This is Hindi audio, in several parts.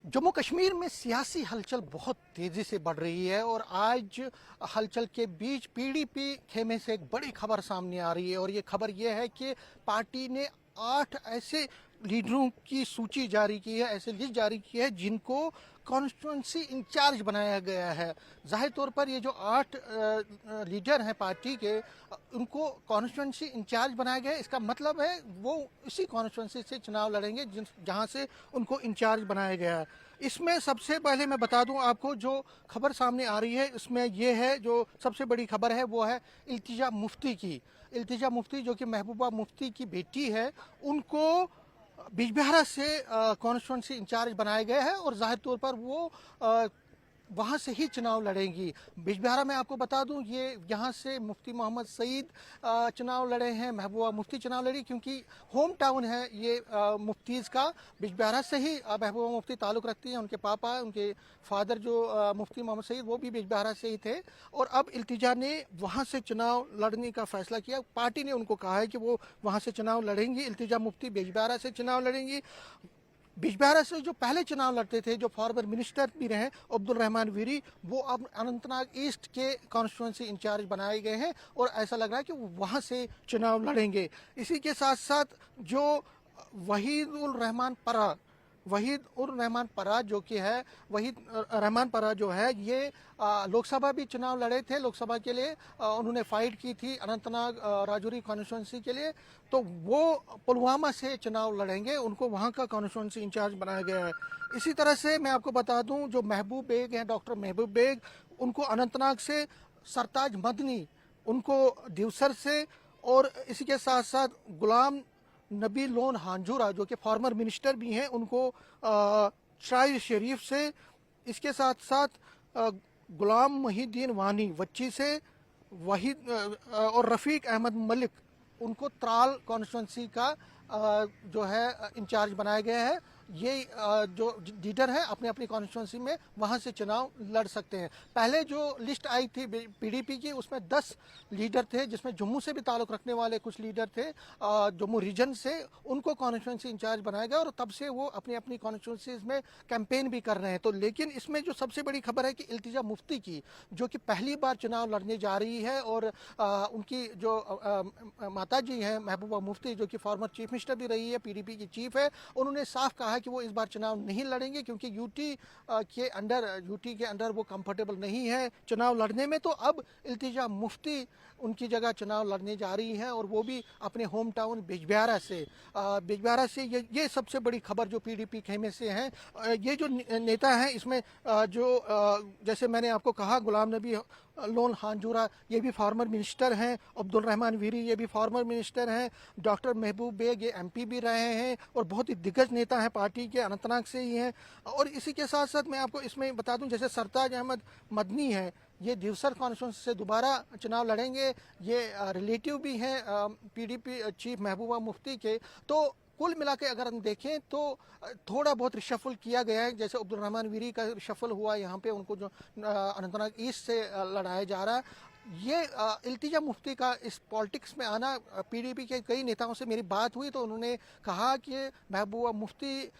जम्मू कश्मीर में सियासी हलचल बहुत तेज़ी से बढ़ रही है और आज हलचल के बीच पीडीपी खेमे से एक बड़ी खबर सामने आ रही है और ये खबर ये है कि पार्टी ने 8 ऐसे लीडरों की सूची जारी की है, ऐसे लिस्ट जारी की है जिनको कॉन्स्टिट्यूंसी इंचार्ज बनाया गया है। जाहिर तौर पर ये जो 8 लीडर हैं पार्टी के, उनको कॉन्स्टिट्यूंसी इंचार्ज बनाया गया है। इसका मतलब है वो इसी कॉन्स्टिट्यूंसी से चुनाव लड़ेंगे जहां से उनको इंचार्ज बनाया गया है। इसमें सबसे पहले मैं बता दूं आपको, जो खबर सामने आ रही है इसमें ये है, जो सबसे बड़ी खबर है वो है इल्तिजा मुफ्ती की। इल्तिजा मुफ्ती जो कि महबूबा मुफ्ती की बेटी है, उनको बिजबिहारा से कॉन्स्टिट्यूंसी इंचार्ज बनाया गया है और जाहिर तौर पर वो वहाँ से ही चुनाव लड़ेंगी। बिजबिहारा में आपको बता दूं, ये यहाँ से मुफ्ती मोहम्मद सईद चुनाव लड़े हैं, महबूबा मुफ्ती चुनाव लड़ी, क्योंकि होम टाउन है ये मुफ्तीज़ का। बिजबिहारा से ही महबूबा मुफ्ती ताल्लुक़ रखती हैं। उनके पापा, उनके फादर जो मुफ्ती मोहम्मद सईद, वो भी बिजबिहारा से ही थे और अब इल्तिजा ने वहाँ से चुनाव लड़ने का फैसला किया। पार्टी ने उनको कहा है कि वो वहाँ से चुनाव लड़ेंगी। इल्तिजा मुफ्ती बिजबिहारा से चुनाव लड़ेंगी। बिजबिहारा से जो पहले चुनाव लड़ते थे, जो फॉर्मर मिनिस्टर भी रहे अब्दुल रहमान वीरी, वो अब अनंतनाग ईस्ट के कॉन्स्टिट्यूंसी इंचार्ज बनाए गए हैं और ऐसा लग रहा है कि वो वहाँ से चुनाव लड़ेंगे। इसी के साथ साथ जो वहीद उर रहमान परा जो कि है, वहीद रहमान परा जो है, ये लोकसभा भी चुनाव लड़े थे। लोकसभा के लिए उन्होंने फाइट की थी अनंतनाग राजौरी कॉन्स्टिट्यूंसी के लिए, तो वो पुलवामा से चुनाव लड़ेंगे। उनको वहाँ का कॉन्स्टिट्यूंसी इंचार्ज बनाया गया है। इसी तरह से मैं आपको बता दूं, जो महबूब बेग हैं, डॉक्टर महबूब बेग, उनको अनंतनाग से, सरताज मदनी उनको दिवसर से, और इसी के साथ साथ गुलाम नबी लोन हांजूरा जो कि फॉर्मर मिनिस्टर भी हैं, उनको शायर शरीफ से, इसके साथ साथ गुलाम मुहिद्दीन वानी वच्ची से, वहीद और रफ़ीक अहमद मलिक, उनको त्राल कॉन्स्टिट्यूंसी का जो है इंचार्ज बनाया गया है। ये जो लीडर है अपने अपनी कॉन्स्टिट्यूंसी में वहाँ से चुनाव लड़ सकते हैं। पहले जो लिस्ट आई थी पीडीपी की, उसमें 10 लीडर थे, जिसमें जम्मू से भी ताल्लुक़ रखने वाले कुछ लीडर थे जम्मू रीजन से, उनको कॉन्स्टिट्यूंसी इंचार्ज बनाया गया और तब से वो अपनी अपनी कॉन्स्टिट्यूंसीज में कैंपेन भी कर रहे हैं। तो लेकिन इसमें जो सबसे बड़ी खबर है कि इल्तिजा मुफ्ती की, जो कि पहली बार चुनाव लड़ने जा रही है, और उनकी जो माता जी हैं महबूबा मुफ्ती, जो कि फॉर्मर चीफ मिनिस्टर भी रही है, पीडीपी की चीफ है, उन्होंने साफ कहा कि वो इस बार चुनाव नहीं लड़ेंगे क्योंकि यूटी के अंडर वो कंफर्टेबल नहीं है चुनाव लड़ने में। तो अब इल्तिजा मुफ्ती उनकी जगह चुनाव लड़ने जा रही हैं और वो भी अपने होम टाउन बिजबिहारा से। ये सबसे बड़ी खबर जो पीडीपी खेमे से है। ये जो नेता हैं इसमें जैसे मैंने आपको कहा, गुलाम नबी लोन हांजूरा, ये भी फॉर्मर मिनिस्टर हैं। अब्दुल रहमान वीरी, ये भी फॉर्मर मिनिस्टर हैं। डॉक्टर महबूब बेग, ये एमपी भी रहे हैं और बहुत ही दिग्गज नेता हैं पार्टी के, अनंतनाग से ही हैं। और इसी के साथ साथ मैं आपको इसमें बता दूं, जैसे सरताज अहमद मदनी है, ये दिवसर कॉन्स्टिट्यूंसी से दोबारा चुनाव लड़ेंगे। ये रिलेटिव भी हैं पीडीपी चीफ महबूबा मुफ्ती के। तो कुल मिला के अगर हम देखें तो थोड़ा बहुत रिशफल किया गया है। जैसे अब्दुल रहमान वीरी का रिशफल हुआ यहाँ पे, उनको जो अनंतनाग ईस्ट से लड़ाया जा रहा है। ये इल्तिजा मुफ्ती का इस पॉलिटिक्स में आना, पीडीपी के कई नेताओं से मेरी बात हुई तो उन्होंने कहा कि महबूबा मुफ्ती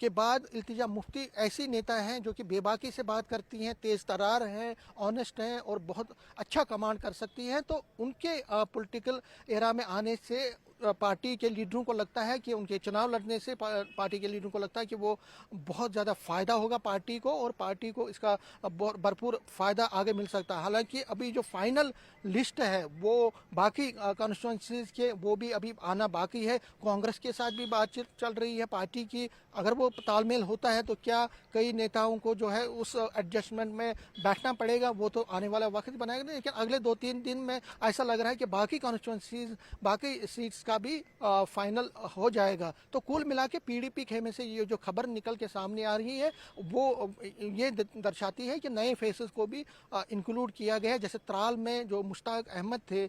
के बाद इल्तिजा मुफ्ती ऐसी नेता हैं जो कि बेबाकी से बात करती हैं, तेज़ तरार हैं, ऑनेस्ट हैं और बहुत अच्छा कमांड कर सकती हैं। तो उनके पॉलिटिकल एरा में आने से पार्टी के लीडरों को लगता है कि उनके चुनाव लड़ने से पार्टी के लीडरों को लगता है कि वो बहुत ज़्यादा फ़ायदा होगा पार्टी को, और पार्टी को इसका भरपूर फ़ायदा आगे मिल सकता है। हालांकि अभी जो फाइनल लिस्ट है वो बाकी कॉन्स्टिट्यूंसीज के, वो भी अभी आना बाकी है। कांग्रेस के साथ भी बातचीत चल रही है पार्टी की। अगर वो तालमेल होता है तो क्या कई नेताओं को जो है उस एडजस्टमेंट में बैठना पड़ेगा, वो तो आने वाला वक्त बनाएगा। लेकिन अगले 2-3 दिन में ऐसा लग रहा है कि बाकी कॉन्स्टिट्यूंसीज, बाकी सीट्स का भी फाइनल हो जाएगा। तो कुल मिला के पीडीपी खेमे से ये जो खबर निकल के सामने आ रही है वो ये दर्शाती है कि नए फेसेस को भी इंक्लूड किया गया है। जैसे त्राल में जो मुश्ताक अहमद थे,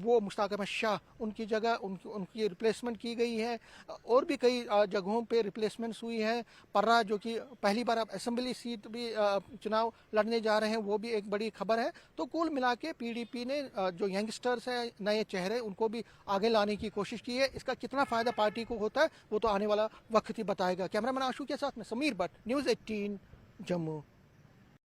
वो मुश्ताक अहमद शाह, उनकी जगह उनकी रिप्लेसमेंट की गई है। और भी कई जगहों पे रिप्लेसमेंट्स हुई हैं। पर्रा जो कि पहली बार अब असेंबली सीट भी चुनाव लड़ने जा रहे हैं, वो भी एक बड़ी खबर है। तो कुल मिला के पीडीपी ने जो यंगस्टर्स हैं, नए चेहरे, उनको भी आगे लाने की कोशिश की है। इसका कितना फ़ायदा पार्टी को होता है वो तो आने वाला वक्त ही बताएगा। कैमरामैन आशु के साथ में समीर भट्ट, न्यूज़ 18 जम्मू।